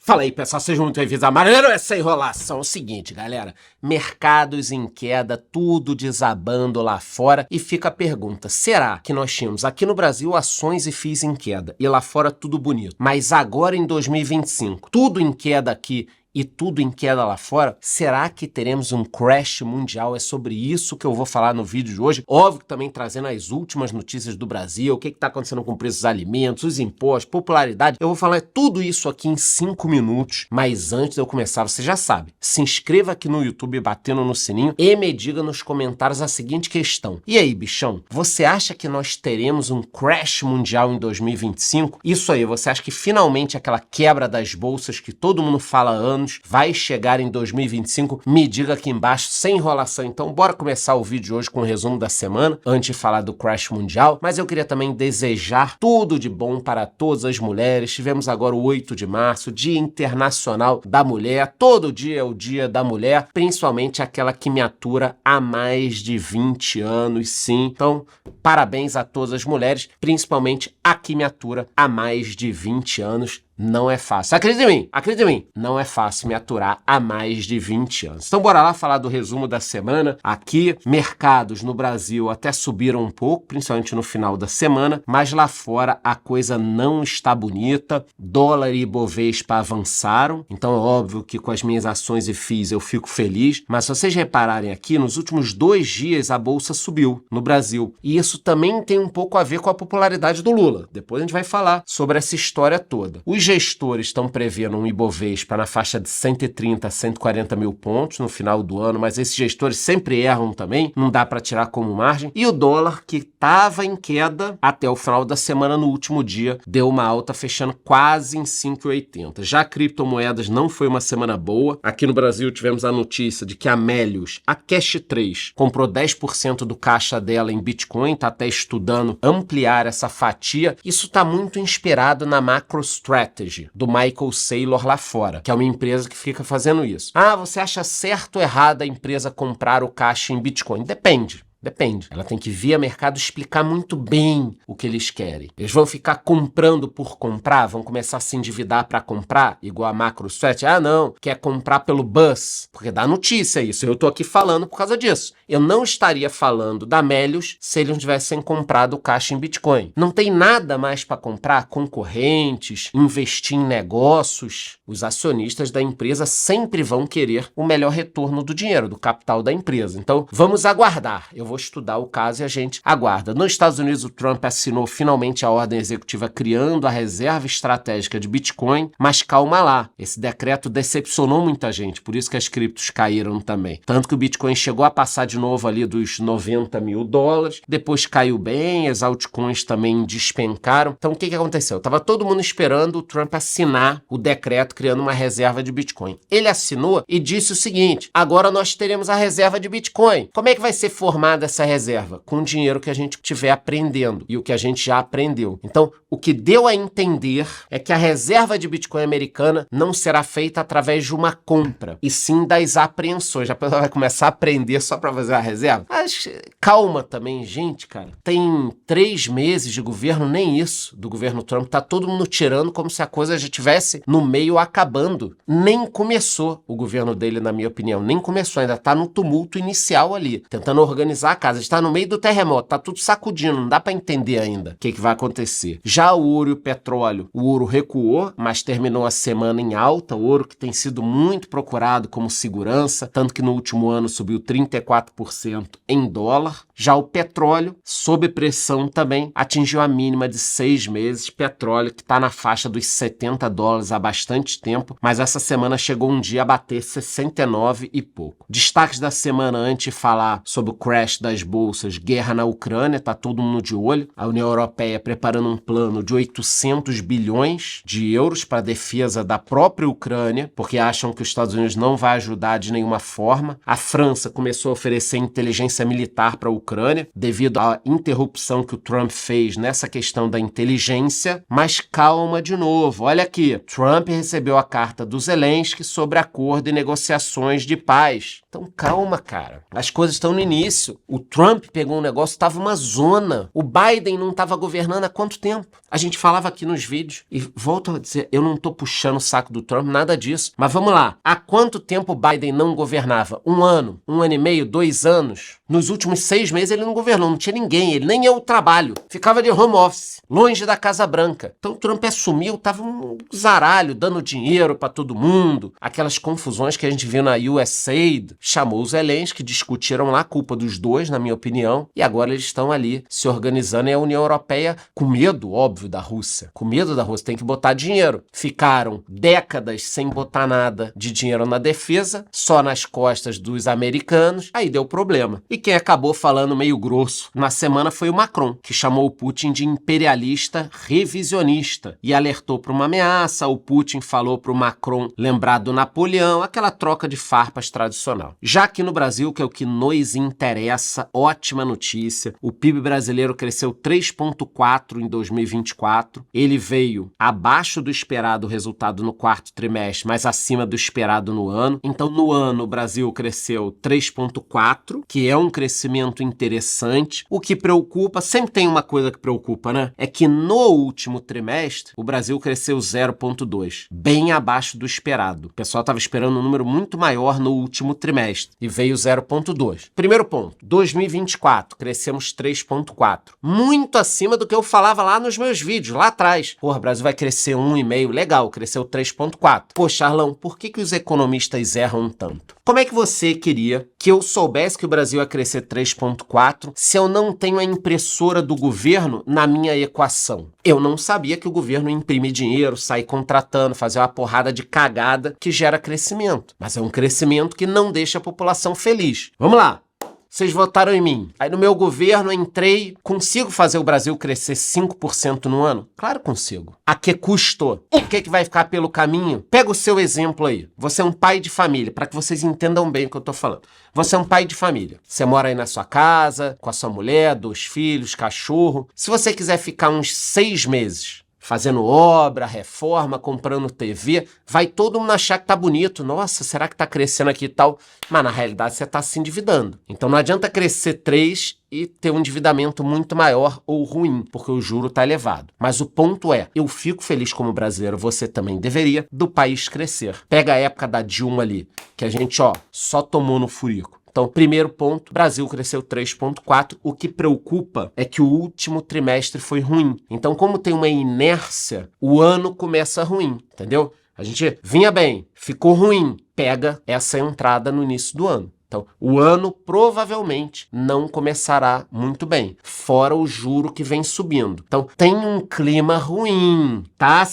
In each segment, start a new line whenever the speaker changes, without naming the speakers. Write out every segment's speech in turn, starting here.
Fala aí, pessoal, sejam muito bem-vindos a mais essa enrolação. É o seguinte, galera, mercados em queda, tudo desabando lá fora, e fica a pergunta, será que nós tínhamos aqui no Brasil ações e FIIs em queda, e lá fora tudo bonito, mas agora em 2025, tudo em queda aqui e tudo em queda lá fora, será que teremos um crash mundial? É sobre isso que eu vou falar no vídeo de hoje. Óbvio que também trazendo as últimas notícias do Brasil, o que está acontecendo com o preço dos alimentos, os impostos, popularidade. Eu vou falar tudo isso aqui em 5 minutos, mas antes de eu começar, você já sabe, se inscreva aqui no YouTube batendo no sininho e me diga nos comentários a seguinte questão. E aí, bichão, você acha que nós teremos um crash mundial em 2025? Isso aí, você acha que finalmente aquela quebra das bolsas que todo mundo fala há anos vai chegar em 2025? Me diga aqui embaixo, sem enrolação. Então, bora começar o vídeo hoje com o resumo da semana, antes de falar do crash mundial. Mas eu queria também desejar tudo de bom para todas as mulheres. Tivemos agora o 8 de março, Dia Internacional da Mulher. Todo dia é o Dia da Mulher, principalmente aquela que me atura há mais de 20 anos, sim. Então, parabéns a todas as mulheres, principalmente a que me atura há mais de 20 anos. Não é fácil. Acredita em mim, não é fácil me aturar há mais de 20 anos. Então bora lá falar do resumo da semana. Aqui, mercados no Brasil até subiram um pouco, principalmente no final da semana, mas lá fora a coisa não está bonita. Dólar e Ibovespa avançaram, então é óbvio que com as minhas ações e FIIs eu fico feliz, mas se vocês repararem aqui, nos últimos 2 dias a bolsa subiu no Brasil. E isso também tem um pouco a ver com a popularidade do Lula. Depois a gente vai falar sobre essa história toda. Os gestores estão prevendo um Ibovespa na faixa de 130 a 140 mil pontos no final do ano, mas esses gestores sempre erram também, não dá para tirar como margem. E o dólar, que estava em queda até o final da semana, no último dia, deu uma alta fechando quase em 5,80. Já criptomoedas não foi uma semana boa. Aqui no Brasil tivemos a notícia de que a Melius, a Cash 3, comprou 10% do caixa dela em Bitcoin, está até estudando ampliar essa fatia. Isso está muito inspirado na MicroStrategy do Michael Saylor lá fora, que é uma empresa que fica fazendo isso. Ah, você acha certo ou errado a empresa comprar o caixa em Bitcoin? Depende. Ela tem que vir a mercado explicar muito bem o que eles querem. Eles vão ficar comprando por comprar? Vão começar a se endividar para comprar? Igual a MicroStrategy? Ah, não, quer comprar pelo buzz. Porque dá notícia isso. Eu tô aqui falando por causa disso. Eu não estaria falando da Melius se eles não tivessem comprado o caixa em Bitcoin. Não tem nada mais para comprar? Concorrentes, investir em negócios. Os acionistas da empresa sempre vão querer o melhor retorno do dinheiro, do capital da empresa. Então, vamos aguardar. Eu vou estudar o caso e a gente aguarda. Nos Estados Unidos, o Trump assinou finalmente a ordem executiva criando a reserva estratégica de Bitcoin, mas calma lá, esse decreto decepcionou muita gente, por isso que as criptos caíram também. Tanto que o Bitcoin chegou a passar de novo ali dos 90 mil dólares, depois caiu bem, as altcoins também despencaram. Então o que aconteceu? Tava todo mundo esperando o Trump assinar o decreto criando uma reserva de Bitcoin. Ele assinou e disse o seguinte: agora nós teremos a reserva de Bitcoin. Como é que vai ser formada essa reserva? Com o dinheiro que a gente estiver aprendendo e o que a gente já aprendeu. Então, o que deu a entender é que a reserva de Bitcoin americana não será feita através de uma compra, e sim das apreensões. Já vai começar a aprender só para fazer a reserva? Mas calma também, gente, cara. Tem 3 meses de governo, nem isso, do governo Trump. Tá todo mundo tirando como se a coisa já estivesse no meio acabando. Nem começou o governo dele, na minha opinião. Nem começou, ainda tá no tumulto inicial ali, tentando organizar a casa. Está no meio do terremoto, tá tudo sacudindo, não dá para entender ainda o que vai acontecer. Já o ouro e o petróleo, o ouro recuou, mas terminou a semana em alta. O ouro que tem sido muito procurado como segurança, tanto que no último ano subiu 34% em dólar. Já o petróleo, sob pressão também, atingiu a mínima de 6 meses. Petróleo que está na faixa dos 70 dólares há bastante tempo, mas essa semana chegou um dia a bater 69 e pouco. Destaques da semana, antes de falar sobre o crash das bolsas: guerra na Ucrânia, tá todo mundo de olho. A União Europeia preparando um plano de 800 bilhões de euros para a defesa da própria Ucrânia, porque acham que os Estados Unidos não vai ajudar de nenhuma forma. A França começou a oferecer inteligência militar para a Ucrânia, devido à interrupção que o Trump fez nessa questão da inteligência. Mas calma de novo, olha aqui, Trump recebeu a carta do Zelensky sobre acordo e negociações de paz. Então calma, cara, as coisas estão no início. O Trump pegou um negócio, estava uma zona. O Biden não estava governando há quanto tempo? A gente falava aqui nos vídeos, e volto a dizer, eu não tô puxando o saco do Trump, nada disso. Mas vamos lá, há quanto tempo o Biden não governava? 1 ano, 1 ano e meio, 2 anos? Nos últimos 6 meses ele não governou, não tinha ninguém, ele nem ia ao trabalho. Ficava de home office, longe da Casa Branca. Então o Trump assumiu, tava um zaralho, dando dinheiro para todo mundo. Aquelas confusões que a gente viu na USAID. Chamou os Zelensky, discutiram lá a culpa dos dois, na minha opinião. E agora eles estão ali se organizando e a União Europeia com medo, óbvio, da Rússia. Com medo da Rússia, tem que botar dinheiro. Ficaram décadas sem botar nada de dinheiro na defesa, só nas costas dos americanos. Aí deu problema. E quem acabou falando meio grosso na semana foi o Macron, que chamou o Putin de imperialista revisionista e alertou para uma ameaça. O Putin falou para o Macron lembrar do Napoleão, aquela troca de farpas tradicional. Já aqui no Brasil, que é o que nos interessa, ótima notícia, o PIB brasileiro cresceu 3,4% em 2024, ele veio abaixo do esperado resultado no quarto trimestre, mas acima do esperado no ano. Então, no ano, o Brasil cresceu 3,4%, que é um crescimento interessante. O que preocupa, sempre tem uma coisa que preocupa, né? É que no último trimestre, o Brasil cresceu 0,2%, bem abaixo do esperado. O pessoal estava esperando um número muito maior no último trimestre e veio 0,2%. Primeiro ponto, 2024, crescemos 3,4%. Muito acima do que eu falava lá nos meus vídeos, lá atrás. Porra, o Brasil vai crescer 1,5%, legal, cresceu 3,4%. Pô, Charlão, por que os economistas erram tanto? Como é que você queria que eu soubesse que o Brasil ia crescer 3,4% se eu não tenho a impressora do governo na minha equação? Eu não sabia que o governo imprime dinheiro, sai contratando, fazer uma porrada de cagada que gera crescimento. Mas é um crescimento que não deixa a população feliz. Vamos lá. Vocês votaram em mim. Aí no meu governo entrei, consigo fazer o Brasil crescer 5% no ano? Claro que consigo. A que custo? O que vai ficar pelo caminho? Pega o seu exemplo aí. Você é um pai de família, para que vocês entendam bem o que eu tô falando. Você é um pai de família. Você mora aí na sua casa, com a sua mulher, 2 filhos, cachorro. Se você quiser ficar uns 6 meses fazendo obra, reforma, comprando TV, vai todo mundo achar que tá bonito. Nossa, será que tá crescendo aqui e tal? Mas na realidade você tá se endividando. Então não adianta crescer 3 e ter um endividamento muito maior ou ruim, porque o juro tá elevado. Mas o ponto é, eu fico feliz como brasileiro, você também deveria, do país crescer. Pega a época da Dilma ali, que a gente, só tomou no furico. Então, primeiro ponto, Brasil cresceu 3,4%. O que preocupa é que o último trimestre foi ruim. Então, como tem uma inércia, o ano começa ruim, entendeu? A gente vinha bem, ficou ruim, pega essa entrada no início do ano. Então, o ano provavelmente não começará muito bem, fora o juro que vem subindo. Então, tem um clima ruim, tá?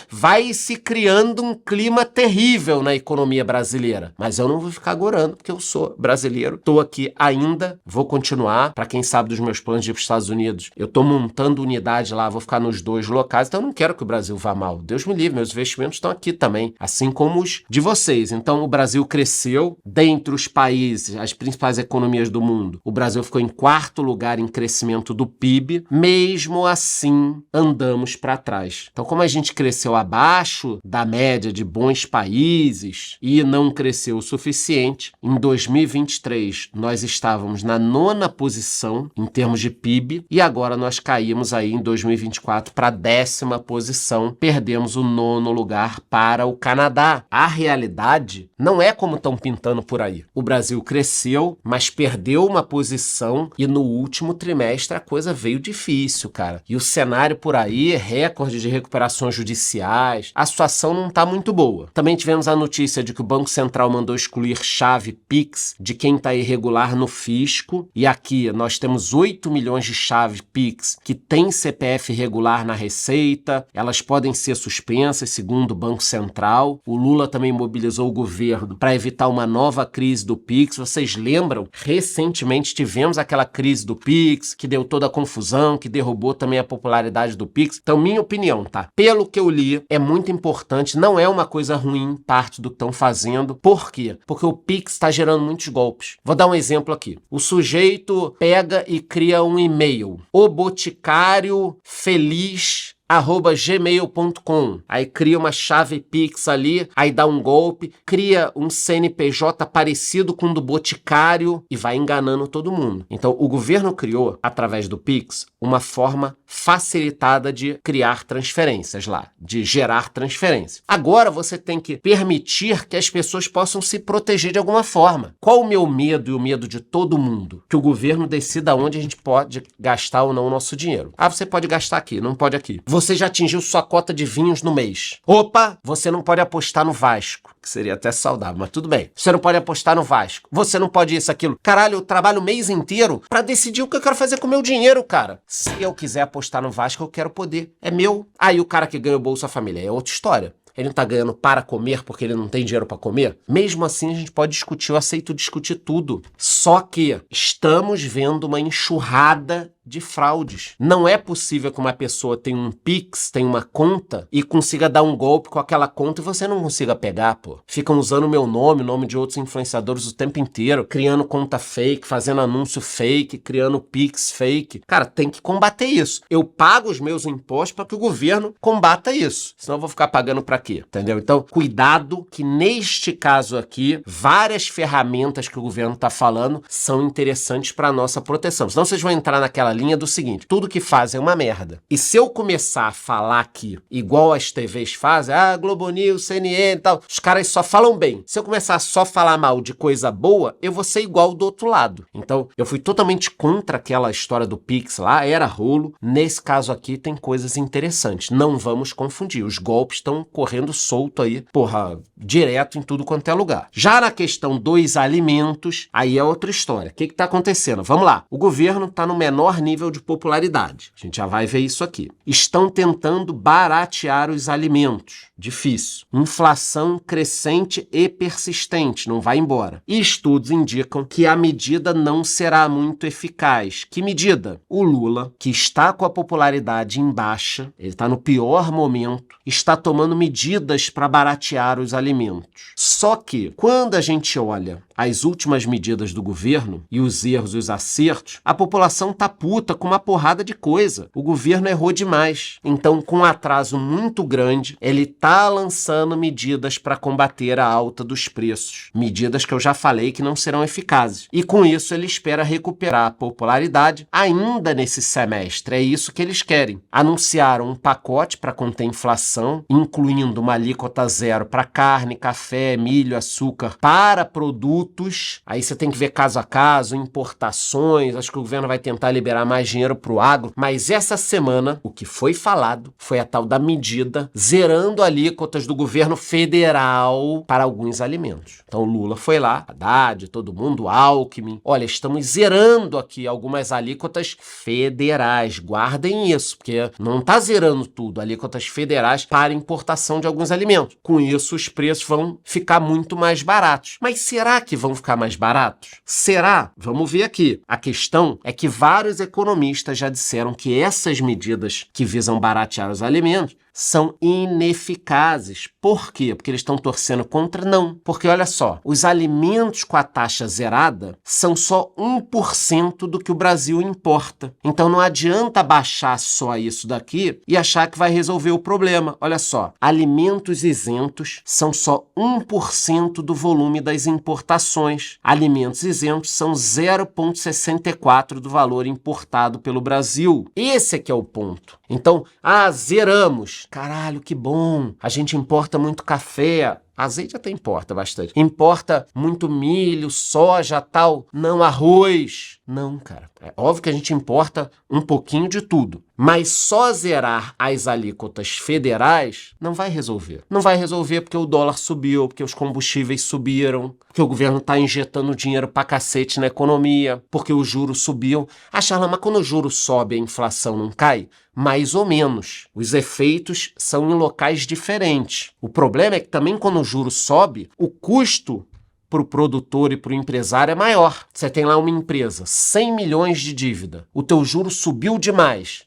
Vai se criando um clima terrível na economia brasileira. Mas eu não vou ficar agorando, porque eu sou brasileiro, tô aqui ainda, vou continuar. Para quem sabe dos meus planos de ir para os Estados Unidos, eu tô montando unidade lá, vou ficar nos 2 locais, então eu não quero que o Brasil vá mal. Deus me livre, meus investimentos estão aqui também, assim como os de vocês. Então, o Brasil cresceu dentre os países, as principais economias do mundo. O Brasil ficou em 4º lugar em crescimento do PIB, mesmo assim andamos para trás. Então, como a gente cresceu abaixo da média de bons países e não cresceu o suficiente, em 2023 nós estávamos na 9ª posição em termos de PIB e agora nós caímos aí em 2024 para a 10ª posição, perdemos o 9º lugar para o Canadá. A realidade não é como estão pintando por aí. O Brasil cresceu, mas perdeu uma posição e no último trimestre a coisa veio difícil, cara. E o cenário por aí, recorde de recuperações judiciais, a situação não tá muito boa. Também tivemos a notícia de que o Banco Central mandou excluir chave Pix de quem tá irregular no fisco, e aqui nós temos 8 milhões de chaves Pix que tem CPF irregular na Receita, elas podem ser suspensas, segundo o Banco Central. O Lula também mobilizou o governo para evitar uma nova crise do Pix. Vocês lembram? Recentemente tivemos aquela crise do Pix, que deu toda a confusão, que derrubou também a popularidade do Pix. Então, minha opinião, tá? Pelo que eu li, é muito importante, não é uma coisa ruim parte do que estão fazendo. Por quê? Porque o Pix está gerando muitos golpes. Vou dar um exemplo aqui. O sujeito pega e cria um e-mail. O Boticário Feliz gmail.com. Aí cria uma chave Pix ali, aí dá um golpe, cria um CNPJ parecido com o do Boticário e vai enganando todo mundo. Então, o governo criou, através do Pix, uma forma facilitada de criar transferências lá, de gerar transferência. Agora você tem que permitir que as pessoas possam se proteger de alguma forma. Qual o meu medo e o medo de todo mundo? Que o governo decida onde a gente pode gastar ou não o nosso dinheiro. Ah, você pode gastar aqui, não pode aqui. Você já atingiu sua cota de vinhos no mês. Opa, você não pode apostar no Vasco, que seria até saudável, mas tudo bem. Você não pode apostar no Vasco. Você não pode isso, aquilo. Caralho, eu trabalho o mês inteiro pra decidir o que eu quero fazer com o meu dinheiro, cara. Se eu quiser apostar no Vasco, eu quero poder. É meu. Aí o cara que ganha o Bolsa Família é outra história. Ele não tá ganhando para comer porque ele não tem dinheiro para comer? Mesmo assim, a gente pode discutir, eu aceito discutir tudo. Só que estamos vendo uma enxurrada de fraudes. Não é possível que uma pessoa tenha um Pix, tenha uma conta e consiga dar um golpe com aquela conta e você não consiga pegar, pô. Ficam usando o meu nome, o nome de outros influenciadores o tempo inteiro, criando conta fake, fazendo anúncio fake, criando Pix fake. Cara, tem que combater isso. Eu pago os meus impostos para que o governo combata isso. Senão eu vou ficar pagando para quê? Entendeu? Então, cuidado que neste caso aqui, várias ferramentas que o governo tá falando são interessantes para nossa proteção. Senão vocês vão entrar naquela linha do seguinte, tudo que fazem é uma merda. E se eu começar a falar aqui, igual as TVs fazem, Globo News, CNN e tal, os caras só falam bem. Se eu começar a só falar mal de coisa boa, eu vou ser igual do outro lado. Então, eu fui totalmente contra aquela história do Pix lá, era rolo. Nesse caso aqui tem coisas interessantes. Não vamos confundir. Os golpes estão correndo solto aí, porra, direto em tudo quanto é lugar. Já na questão dos alimentos, aí é outra história. O que tá acontecendo? Vamos lá. O governo tá no menor nível de popularidade. A gente já vai ver isso aqui. Estão tentando baratear os alimentos. Difícil. Inflação crescente e persistente, não vai embora. E estudos indicam que a medida não será muito eficaz. Que medida? O Lula, que está com a popularidade em baixa, ele está no pior momento, está tomando medidas para baratear os alimentos. Só que, quando a gente olha as últimas medidas do governo e os erros e os acertos, a população tá puta com uma porrada de coisa. O governo errou demais. Então, com um atraso muito grande, ele tá lançando medidas para combater a alta dos preços. Medidas que eu já falei que não serão eficazes. E com isso, ele espera recuperar a popularidade ainda nesse semestre. É isso que eles querem. Anunciaram um pacote para conter a inflação, incluindo uma alíquota zero para carne, café, milho, açúcar, para produtos. Aí você tem que ver caso a caso, importações, acho que o governo vai tentar liberar mais dinheiro pro agro, mas essa semana o que foi falado foi a tal da medida zerando alíquotas do governo federal para alguns alimentos. Então o Lula foi lá, Haddad, todo mundo, Alckmin, olha, estamos zerando aqui algumas alíquotas federais, guardem isso, porque não tá zerando tudo, alíquotas federais para importação de alguns alimentos. Com isso os preços vão ficar muito mais baratos. Mas será que vão ficar mais baratos? Será? Vamos ver aqui. A questão é que vários economistas já disseram que essas medidas que visam baratear os alimentos são ineficazes. Por quê? Porque eles estão torcendo contra? Não. Porque, olha só, os alimentos com a taxa zerada são só 1% do que o Brasil importa. Então não adianta baixar só isso daqui e achar que vai resolver o problema. Olha só, alimentos isentos são só 1% do volume das importações. Alimentos isentos são 0,64% do valor importado pelo Brasil. Esse é que é o ponto. Então, zeramos. Caralho, que bom. A gente importa muito café. Azeite até importa bastante. Importa muito milho, soja, tal. Não, arroz. Não, cara. É óbvio que a gente importa um pouquinho de tudo. Mas só zerar as alíquotas federais não vai resolver. Não vai resolver porque o dólar subiu, porque os combustíveis subiram, porque o governo está injetando dinheiro pra cacete na economia, porque os juros subiam. Charla, mas quando o juro sobe, a inflação não cai? Mais ou menos. Os efeitos são em locais diferentes. O problema é que também quando o juro sobe, o custo para o produtor e para o empresário é maior. Você tem lá uma empresa, 100 milhões de dívida. O teu juro subiu demais.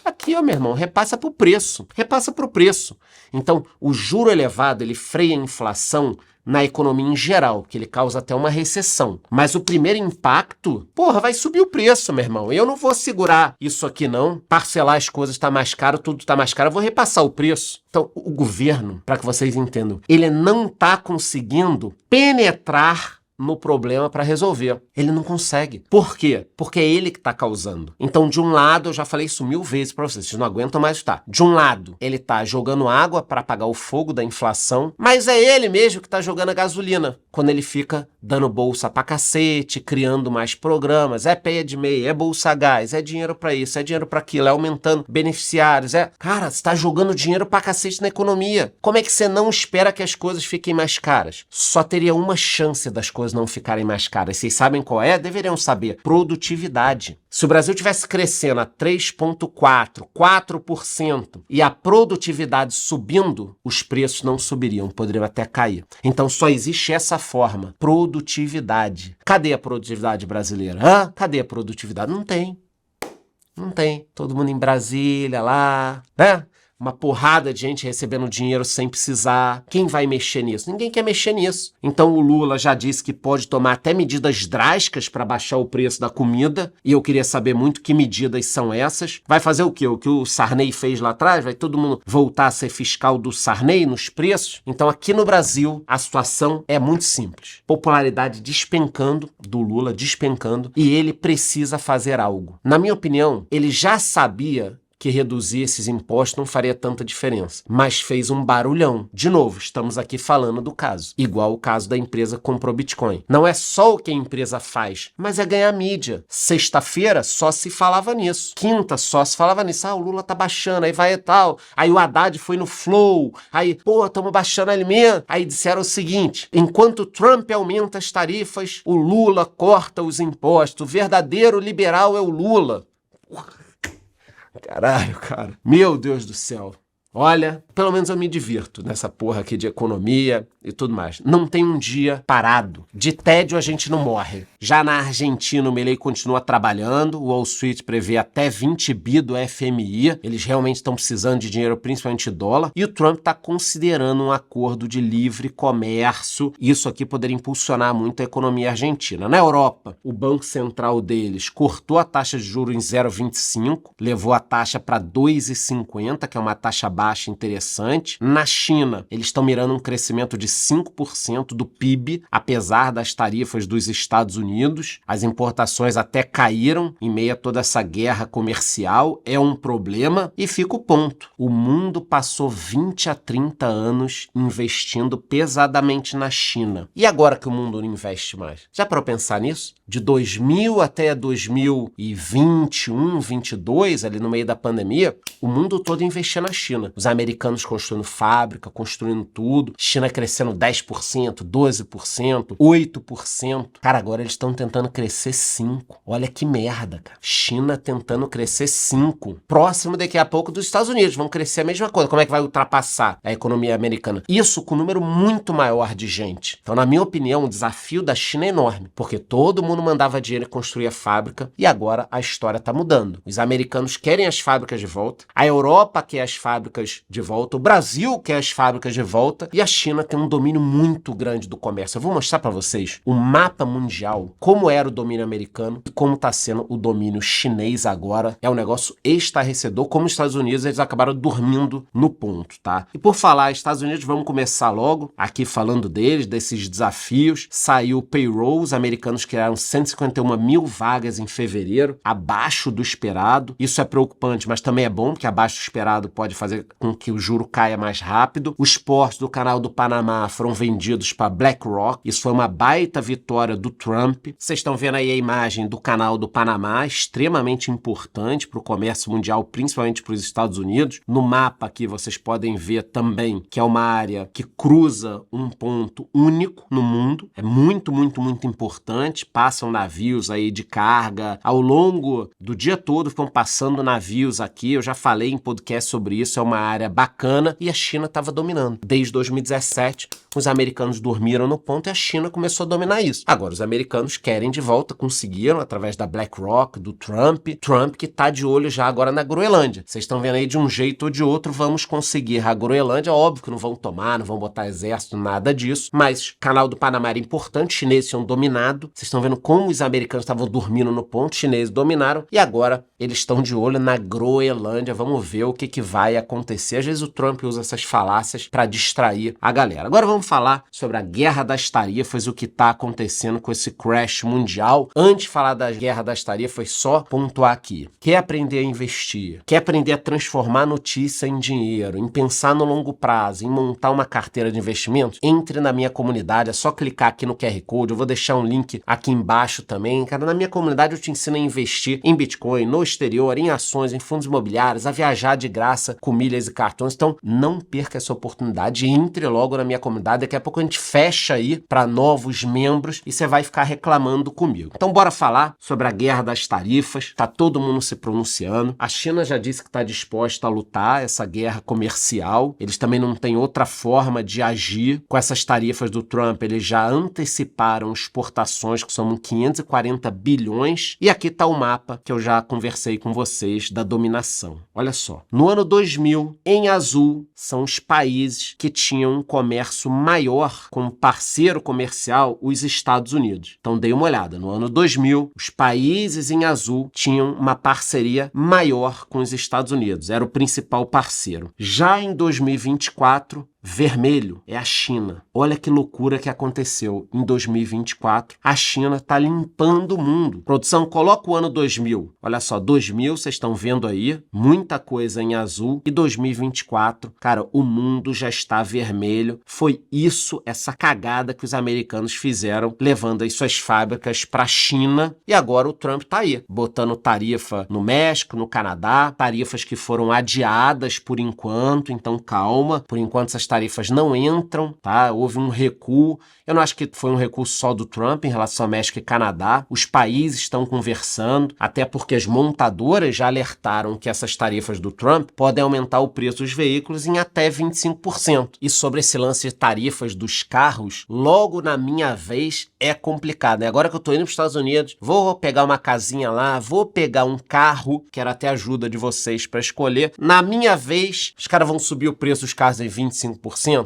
Aqui, ó, meu irmão, repassa para o preço. Repassa para o preço. Então, o juro elevado, ele freia a inflação na economia em geral, que ele causa até uma recessão. Mas o primeiro impacto, vai subir o preço, meu irmão. Eu não vou segurar isso aqui não, parcelar as coisas tá mais caro, tudo tá mais caro, eu vou repassar o preço. Então, o governo, para que vocês entendam, ele não tá conseguindo penetrar no problema para resolver. Ele não consegue. Por quê? Porque é ele que está causando. Então, de um lado, eu já falei isso 1000 vezes para vocês não aguentam mais estar. De um lado, ele está jogando água para apagar o fogo da inflação, mas é ele mesmo que está jogando a gasolina, quando ele fica dando bolsa pra cacete, criando mais programas, é pé de meia, é bolsa gás, é dinheiro para isso, é dinheiro para aquilo, é aumentando beneficiários, Cara, você está jogando dinheiro pra cacete na economia. Como é que você não espera que as coisas fiquem mais caras? Só teria uma chance das coisas não ficarem mais caras. Vocês sabem qual é? Deveriam saber. Produtividade. Se o Brasil tivesse crescendo a 3,4%, 4% e a produtividade subindo, os preços não subiriam, poderiam até cair. Então só existe essa forma, produtividade. Cadê a produtividade brasileira? Cadê a produtividade? Não tem. Não tem. Todo mundo em Brasília lá, né? Uma porrada de gente recebendo dinheiro sem precisar. Quem vai mexer nisso? Ninguém quer mexer nisso. Então o Lula já disse que pode tomar até medidas drásticas para baixar o preço da comida. E eu queria saber muito que medidas são essas. Vai fazer o quê? O que o Sarney fez lá atrás? Vai todo mundo voltar a ser fiscal do Sarney nos preços? Então aqui no Brasil a situação é muito simples. Popularidade despencando do Lula, despencando. E ele precisa fazer algo. Na minha opinião, ele já sabia que reduzir esses impostos não faria tanta diferença, mas fez um barulhão. De novo, estamos aqui falando do caso. Igual o caso da empresa que comprou Bitcoin. Não é só o que a empresa faz, mas é ganhar mídia. Sexta-feira só se falava nisso. Quinta só se falava nisso. O Lula tá baixando, aí vai e tal. Aí o Haddad foi no Flow. Aí, estamos baixando alimento. Aí disseram o seguinte, enquanto o Trump aumenta as tarifas, o Lula corta os impostos. O verdadeiro liberal é o Lula. Caralho, cara. Meu Deus do céu. Olha, pelo menos eu me divirto nessa porra aqui de economia e tudo mais. Não tem um dia parado. De tédio a gente não morre. Já na Argentina o Milei continua trabalhando, o Wall Street prevê até 20 bi do FMI, eles realmente estão precisando de dinheiro, principalmente dólar, e o Trump está considerando um acordo de livre comércio. Isso aqui poderia impulsionar muito a economia argentina. Na Europa, o Banco Central deles cortou a taxa de juros em 0,25, levou a taxa para 2,50, que é uma taxa baixa interessante. Na China, eles estão mirando um crescimento de 5% do PIB, apesar das tarifas dos Estados Unidos. As importações até caíram em meio a toda essa guerra comercial. É um problema e fica o ponto. O mundo passou 20 a 30 anos investindo pesadamente na China. E agora que o mundo não investe mais? Já para pensar nisso? De 2000 até 2021, 22, ali no meio da pandemia, o mundo todo investia na China. Os americanos construindo fábrica, construindo tudo. China crescendo 10%, 12%, 8%. Cara, agora eles estão tentando crescer 5%. Olha que merda, cara. China tentando crescer 5%. Próximo daqui a pouco dos Estados Unidos. Vão crescer a mesma coisa. Como é que vai ultrapassar a economia americana? Isso com um número muito maior de gente. Então, na minha opinião, o desafio da China é enorme. Porque todo mundo mandava dinheiro e construía fábrica. E agora a história tá mudando. Os americanos querem as fábricas de volta. A Europa quer as fábricas de volta, o Brasil quer as fábricas de volta e a China tem um domínio muito grande do comércio. Eu vou mostrar para vocês o mapa mundial, como era o domínio americano e como está sendo o domínio chinês agora. É um negócio estarrecedor, como os Estados Unidos, eles acabaram dormindo no ponto, tá? E por falar Estados Unidos, vamos começar logo aqui falando deles, desses desafios. Saiu o payroll, os americanos criaram 151 mil vagas em fevereiro, abaixo do esperado. Isso é preocupante, mas também é bom, porque abaixo do esperado pode fazer com que o juro caia mais rápido. Os portos do Canal do Panamá foram vendidos para BlackRock. Isso foi uma baita vitória do Trump. Vocês estão vendo aí a imagem do Canal do Panamá, extremamente importante para o comércio mundial, principalmente para os Estados Unidos. No mapa aqui vocês podem ver também que é uma área que cruza um ponto único no mundo. É muito, muito, muito importante. Passam navios aí de carga. Ao longo do dia todo ficam passando navios aqui. Eu já falei em podcast sobre isso. É o uma área bacana e a China estava dominando. Desde 2017, os americanos dormiram no ponto e a China começou a dominar isso. Agora, os americanos querem de volta, conseguiram através da BlackRock, do Trump que tá de olho já agora na Groenlândia. Vocês estão vendo aí, de um jeito ou de outro, vamos conseguir a Groenlândia. Óbvio que não vão tomar, não vão botar exército, nada disso, mas o canal do Panamá era importante, os chineses tinham dominado. Vocês estão vendo como os americanos estavam dormindo no ponto, os chineses dominaram e agora eles estão de olho na Groenlândia. Vamos ver o que vai acontecer. Às vezes o Trump usa essas falácias para distrair a galera. Agora vamos falar sobre a Guerra das Tarifas, o que está acontecendo com esse crash mundial. Antes de falar da Guerra das Tarifas, só pontuar aqui. Quer aprender a investir? Quer aprender a transformar notícia em dinheiro? Em pensar no longo prazo? Em montar uma carteira de investimentos? Entre na minha comunidade, é só clicar aqui no QR Code. Eu vou deixar um link aqui embaixo também. Cara, na minha comunidade eu te ensino a investir em Bitcoin, no exterior, em ações, em fundos imobiliários, a viajar de graça com milhas e cartões. Então, não perca essa oportunidade. Entre logo na minha comunidade. Daqui a pouco a gente fecha aí para novos membros e você vai ficar reclamando comigo. Então, bora falar sobre a Guerra das Tarifas. Tá todo mundo se pronunciando. A China já disse que está disposta a lutar essa guerra comercial. Eles também não têm outra forma de agir. Com essas tarifas do Trump, eles já anteciparam exportações que são 540 bilhões. E aqui está o mapa que eu já conversei com vocês da dominação. Olha só. No ano 2000, em azul, são os países que tinham um comércio maior como parceiro comercial, os Estados Unidos. Então, dei uma olhada. No ano 2000, os países em azul tinham uma parceria maior com os Estados Unidos. Era o principal parceiro. Já em 2024, vermelho é a China. Olha que loucura que aconteceu em 2024. A China está limpando o mundo. Produção, coloca o ano 2000. Olha só, 2000, vocês estão vendo aí, muita coisa em azul. E 2024, cara, o mundo já está vermelho. Foi isso, essa cagada que os americanos fizeram, levando as suas fábricas para a China. E agora o Trump tá aí, botando tarifa no México, no Canadá, tarifas que foram adiadas por enquanto. Então, calma. Por enquanto, essas tarifas não entram, tá? Houve um recuo. Eu não acho que foi um recuo só do Trump em relação a México e Canadá. Os países estão conversando, até porque as montadoras já alertaram que essas tarifas do Trump podem aumentar o preço dos veículos em até 25%. E sobre esse lance de tarifas dos carros, logo na minha vez é complicado, né? Agora que eu tô indo para os Estados Unidos, vou pegar uma casinha lá, vou pegar um carro, quero até a ajuda de vocês para escolher. Na minha vez, os caras vão subir o preço dos carros em 25%.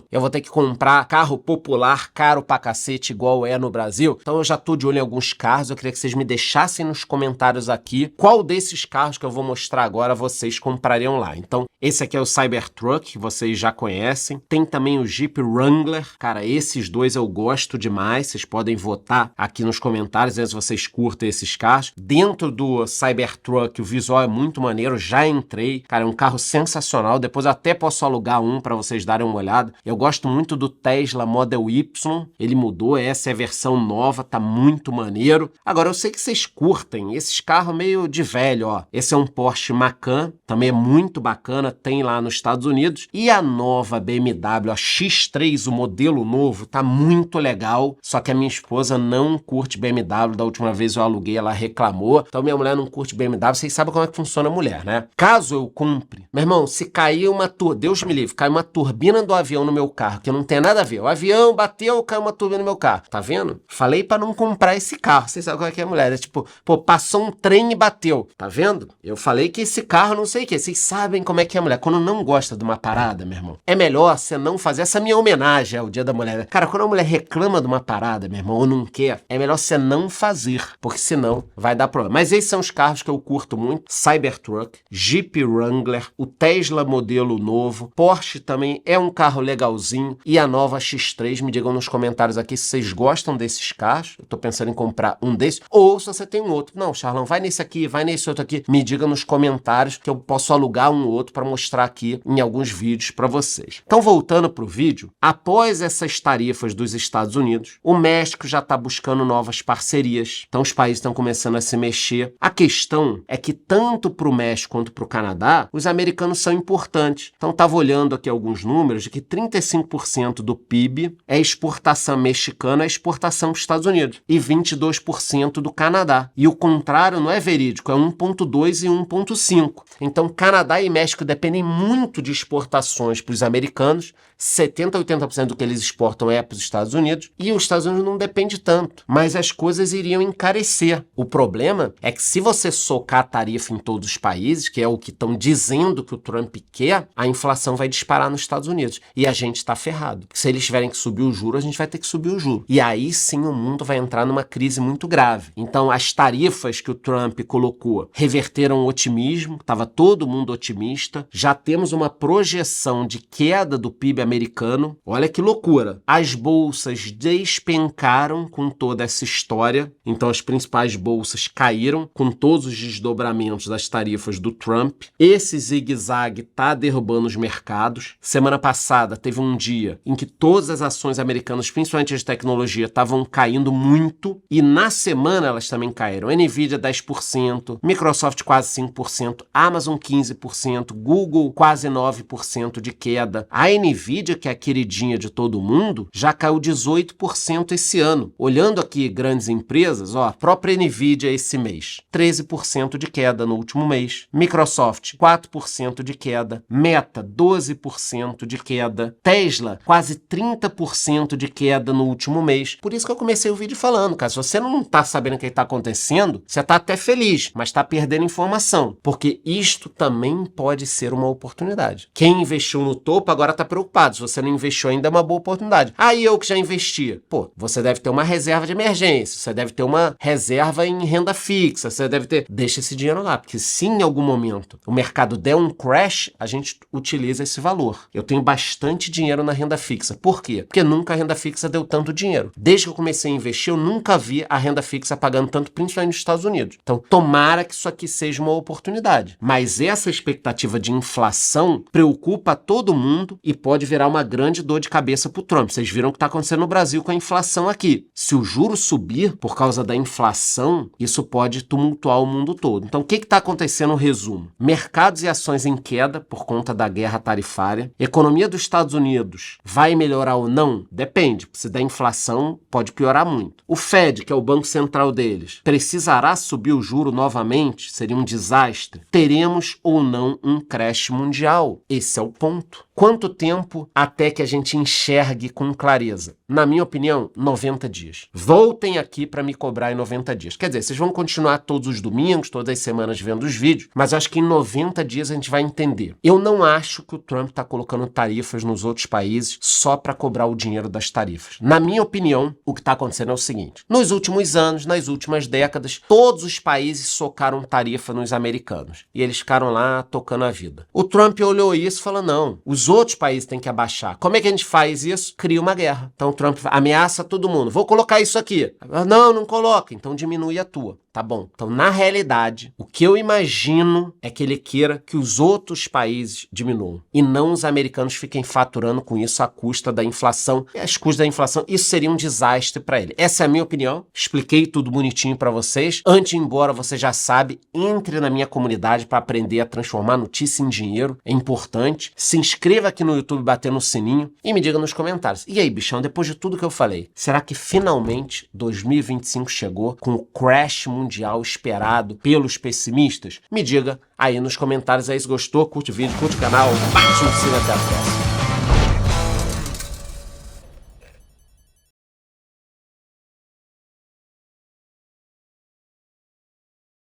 Eu vou ter que comprar carro popular caro pra cacete igual é no Brasil. Então eu já tô de olho em alguns carros. Eu queria que vocês me deixassem nos comentários aqui qual desses carros que eu vou mostrar agora vocês comprariam lá. Então esse aqui é o Cybertruck, que vocês já conhecem. Tem também o Jeep Wrangler. Cara, esses dois eu gosto demais. Vocês podem votar aqui nos comentários se vocês curtem esses carros. Dentro do Cybertruck o visual é muito maneiro. Já entrei. Cara, é um carro sensacional. Depois eu até posso alugar um para vocês darem uma olhada. Eu gosto muito do Tesla Model Y, ele mudou, essa é a versão nova, tá muito maneiro. Agora, eu sei que vocês curtem esses carros meio de velho, ó. Esse é um Porsche Macan, também é muito bacana, tem lá nos Estados Unidos. E a nova BMW, a X3, o modelo novo, tá muito legal, só que a minha esposa não curte BMW, da última vez eu aluguei, ela reclamou. Então, minha mulher não curte BMW, vocês sabem como é que funciona a mulher, né? Caso eu compre, meu irmão, se cair uma Deus me livre, cai uma turbina do avião no meu carro, que não tem nada a ver. O avião bateu, caiu uma turbina no meu carro. Tá vendo? Falei pra não comprar esse carro. Vocês sabem qual é que é a mulher? É tipo, pô, passou um trem e bateu. Tá vendo? Eu falei que esse carro não sei o que. Vocês sabem como é que é a mulher. Quando não gosta de uma parada, meu irmão, é melhor você não fazer. Essa minha homenagem ao Dia da Mulher. Cara, quando a mulher reclama de uma parada, meu irmão, ou não quer, é melhor você não fazer, porque senão vai dar problema. Mas esses são os carros que eu curto muito. Cybertruck, Jeep Wrangler, o Tesla modelo novo, Porsche também é um carro legalzinho, e a nova X3. Me digam nos comentários aqui se vocês gostam desses carros. Eu tô pensando em comprar um desses, ou se você tem um outro. Não, Charlão, vai nesse aqui, vai nesse outro aqui. Me diga nos comentários que eu posso alugar um outro para mostrar aqui em alguns vídeos para vocês. Então, voltando pro vídeo, após essas tarifas dos Estados Unidos, o México já tá buscando novas parcerias. Então, os países estão começando a se mexer. A questão é que tanto pro México quanto pro Canadá, os americanos são importantes. Então, tava olhando aqui alguns números de que 35% do PIB é exportação mexicana, é exportação para os Estados Unidos, e 22% do Canadá. E o contrário não é verídico, é 1,2 e 1,5. Então, Canadá e México dependem muito de exportações para os americanos, 70% a 80% do que eles exportam é para os Estados Unidos, e os Estados Unidos não depende tanto, mas as coisas iriam encarecer. O problema é que se você socar a tarifa em todos os países, que é o que estão dizendo que o Trump quer, a inflação vai disparar nos Estados Unidos, e a gente está ferrado. Se eles tiverem que subir o juro, a gente vai ter que subir o juro. E aí sim o mundo vai entrar numa crise muito grave. Então as tarifas que o Trump colocou reverteram o otimismo, estava todo mundo otimista, já temos uma projeção de queda do PIB americano. Olha que loucura! As bolsas despencaram com toda essa história, então as principais bolsas caíram com todos os desdobramentos das tarifas do Trump. Esse zigue-zague está derrubando os mercados. Semana passada teve um dia em que todas as ações americanas, principalmente as de tecnologia, estavam caindo muito, e na semana elas também caíram. Nvidia 10%, Microsoft quase 5%, Amazon 15%, Google quase 9% de queda. A Nvidia, que é a queridinha de todo mundo, já caiu 18% esse ano. Olhando aqui grandes empresas, a própria Nvidia esse mês, 13% de queda no último mês. Microsoft, 4% de queda. Meta, 12% de queda. Tesla, quase 30% de queda no último mês. Por isso que eu comecei o vídeo falando, cara, se você não tá sabendo o que está acontecendo, você tá até feliz, mas tá perdendo informação, porque isto também pode ser uma oportunidade. Quem investiu no topo agora tá preocupado. Se você não investiu ainda, é uma boa oportunidade. Aí eu que já investi, você deve ter uma reserva de emergência, você deve ter uma reserva em renda fixa, você deve ter... Deixa esse dinheiro lá, porque se em algum momento o mercado der um crash, a gente utiliza esse valor. Eu tenho bastante dinheiro na renda fixa. Por quê? Porque nunca a renda fixa deu tanto dinheiro. Desde que eu comecei a investir, eu nunca vi a renda fixa pagando tanto, principalmente nos Estados Unidos. Então, tomara que isso aqui seja uma oportunidade. Mas essa expectativa de inflação preocupa todo mundo e pode virar uma grande dor de cabeça para o Trump. Vocês viram o que está acontecendo no Brasil com a inflação aqui. Se o juro subir por causa da inflação, isso pode tumultuar o mundo todo. Então, o que está acontecendo no resumo? Mercados e ações em queda por conta da guerra tarifária. Economia dos Estados Unidos vai melhorar ou não? Depende. Se der inflação, pode piorar muito. O Fed, que é o banco central deles, precisará subir o juro novamente? Seria um desastre. Teremos ou não um crash mundial? Esse é o ponto. Quanto tempo até que a gente enxergue com clareza? Na minha opinião, 90 dias. Voltem aqui para me cobrar em 90 dias. Quer dizer, vocês vão continuar todos os domingos, todas as semanas vendo os vídeos, mas acho que em 90 dias a gente vai entender. Eu não acho que o Trump está colocando tarifas nos outros países só para cobrar o dinheiro das tarifas. Na minha opinião, o que está acontecendo é o seguinte. Nos últimos anos, nas últimas décadas, todos os países socaram tarifa nos americanos. E eles ficaram lá tocando a vida. O Trump olhou isso e falou, não, os outros países têm que abaixar. Como é que a gente faz isso? Cria uma guerra. Então o Trump ameaça todo mundo. Vou colocar isso aqui. Não, não coloca. Então diminui a tua. Tá bom. Então, na realidade, o que eu imagino é que ele queira que os outros países diminuam e não os americanos fiquem faturando com isso à custa da inflação. E às custas da inflação, isso seria um desastre para ele. Essa é a minha opinião. Expliquei tudo bonitinho para vocês. Antes de ir embora, você já sabe, entre na minha comunidade para aprender a transformar notícia em dinheiro. É importante. Se inscreva aqui no YouTube batendo no sininho e me diga nos comentários. E aí, bichão, depois de tudo que eu falei, será que finalmente 2025 chegou com o crash mundial esperado pelos pessimistas? Me diga aí nos comentários aí se gostou, curte o vídeo, curte o canal, bate no sino até a próxima.